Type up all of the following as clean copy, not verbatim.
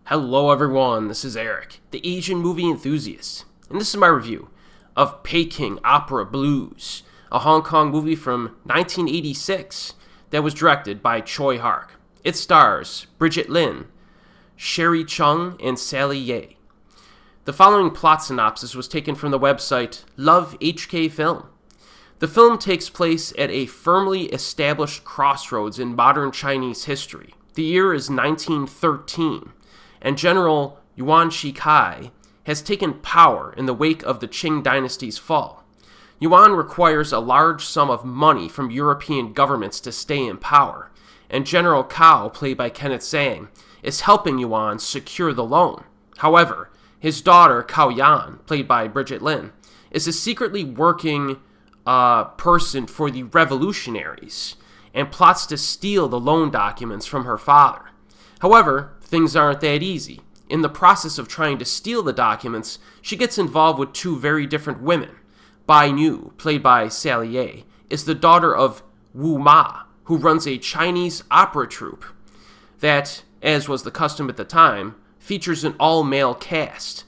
Hello everyone, this is Erik, the Asian movie enthusiast, and this is my review of Peking Opera Blues, a Hong Kong movie from 1986 that was directed by Tsui Hark. It stars Brigitte Lin, Cherie Chung, and Sally Yeh. The following plot synopsis was taken from the website Love HK Film. The film takes place at a firmly established crossroads in modern Chinese history. The year is 1913. And General Yuan Shikai has taken power in the wake of the Qing dynasty's fall. Yuan requires a large sum of money from European governments to stay in power, and General Cao, played by Kenneth Tsang, is helping Yuan secure the loan. However, his daughter, Cao Yan, played by Brigitte Lin, is a secretly working person for the revolutionaries and plots to steal the loan documents from her father. However, things aren't that easy. In the process of trying to steal the documents, she gets involved with two very different women. Bai Niu, played by Sally Yeh, is the daughter of Wu Ma, who runs a Chinese opera troupe that, as was the custom at the time, features an all-male cast.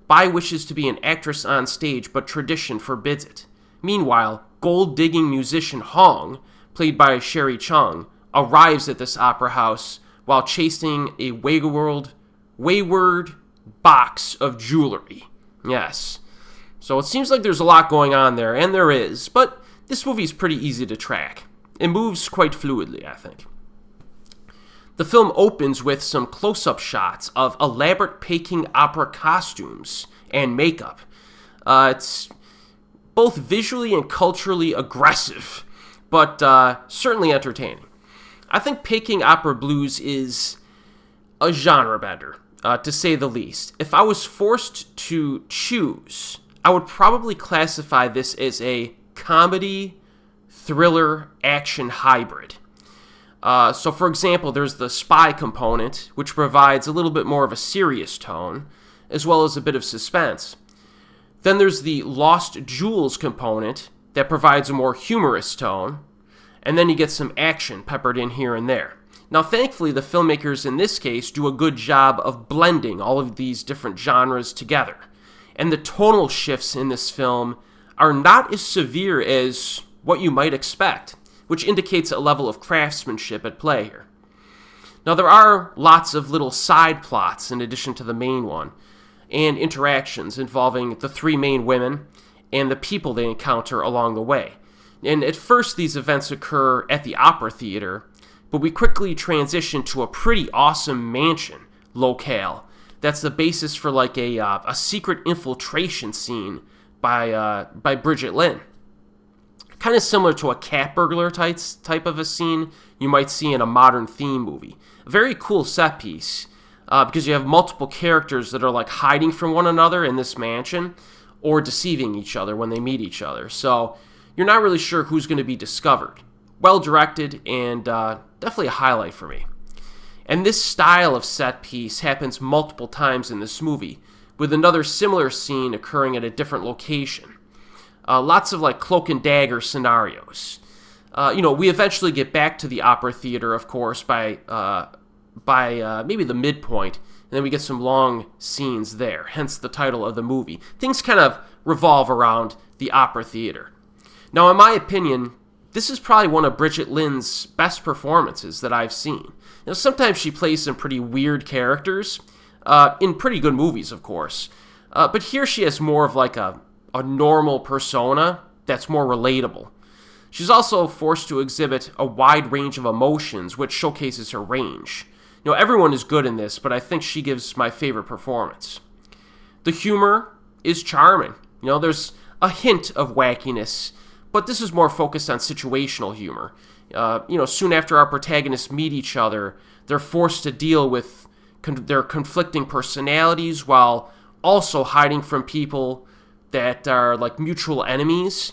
Bai wishes to be an actress on stage, but tradition forbids it. Meanwhile, gold-digging musician Hong, played by Cherie Chung, arrives at this opera house while chasing a wayward box of jewelry. Yes. So it seems like there's a lot going on there, and there is, but this movie's pretty easy to track. It moves quite fluidly, I think. The film opens with some close-up shots of elaborate Peking opera costumes and makeup. It's both visually and culturally aggressive, but certainly entertaining. I think Peking Opera Blues is a genre bender, to say the least. If I was forced to choose, I would probably classify this as a comedy, thriller, action hybrid. So for example, there's the spy component, which provides a little bit more of a serious tone, as well as a bit of suspense. Then there's the lost jewels component that provides a more humorous tone. And then you get some action peppered in here and there. Now, thankfully, the filmmakers in this case do a good job of blending all of these different genres together. And the tonal shifts in this film are not as severe as what you might expect, which indicates a level of craftsmanship at play here. Now, there are lots of little side plots in addition to the main one, and interactions involving the three main women and the people they encounter along the way. And at first, these events occur at the opera theater, but we quickly transition to a pretty awesome mansion locale. That's the basis for like a secret infiltration scene by Brigitte Lin. Kind of similar to a cat burglar type of a scene you might see in a modern theme movie. A very cool set piece because you have multiple characters that are like hiding from one another in this mansion or deceiving each other when they meet each other. So you're not really sure who's going to be discovered. Well directed and definitely a highlight for me. And this style of set piece happens multiple times in this movie, with another similar scene occurring at a different location. Lots of like cloak and dagger scenarios. We eventually get back to the opera theater, of course, by maybe the midpoint, and then we get some long scenes there, hence the title of the movie. Things kind of revolve around the opera theater. Now, in my opinion, this is probably one of Brigitte Lin's best performances that I've seen. Sometimes she plays some pretty weird characters, in pretty good movies, of course. But here she has more of like a normal persona that's more relatable. She's also forced to exhibit a wide range of emotions, which showcases her range. Everyone is good in this, but I think she gives my favorite performance. The humor is charming. There's a hint of wackiness, but this is more focused on situational humor. Soon after our protagonists meet each other, they're forced to deal with their conflicting personalities while also hiding from people that are like mutual enemies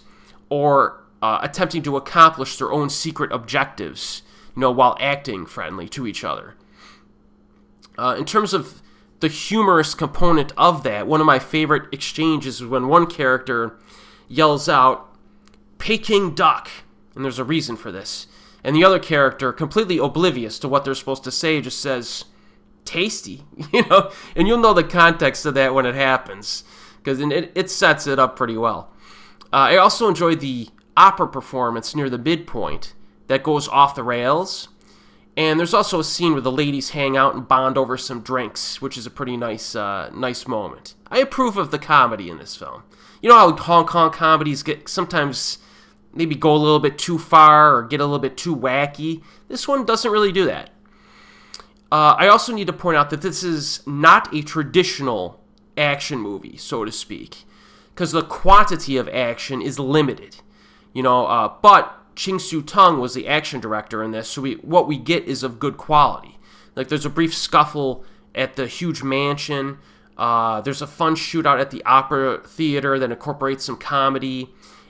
or attempting to accomplish their own secret objectives, while acting friendly to each other. In terms of the humorous component of that, one of my favorite exchanges is when one character yells out, "Peking duck," and there's a reason for this. And the other character, completely oblivious to what they're supposed to say, just says, tasty, and you'll know the context of that when it happens, because it sets it up pretty well. I also enjoyed the opera performance near the midpoint that goes off the rails, and there's also a scene where the ladies hang out and bond over some drinks, which is a pretty nice moment. I approve of the comedy in this film. You know how Hong Kong comedies get sometimes maybe go a little bit too far or get a little bit too wacky? This one doesn't really do that. I also need to point out that this is not a traditional action movie, so to speak, because the quantity of action is limited. But Siu-tung was the action director in this, so what we get is of good quality. Like, there's a brief scuffle at the huge mansion. There's a fun shootout at the opera theater that incorporates some comedy.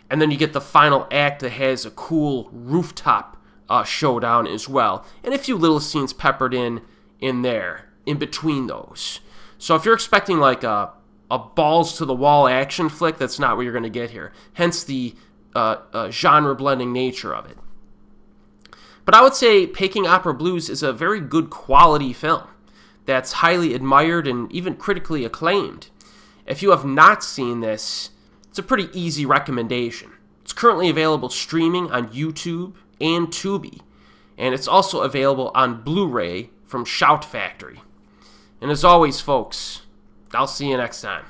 And then you get the final act that has a cool rooftop showdown as well. And a few little scenes peppered in there, in between those. So if you're expecting like a balls-to-the-wall action flick, that's not what you're going to get here. Hence the genre-blending nature of it. But I would say Peking Opera Blues is a very good quality film that's highly admired and even critically acclaimed. If you have not seen this, it's a pretty easy recommendation. It's currently available streaming on YouTube and Tubi, and it's also available on Blu-ray from Shout Factory. And as always, folks, I'll see you next time.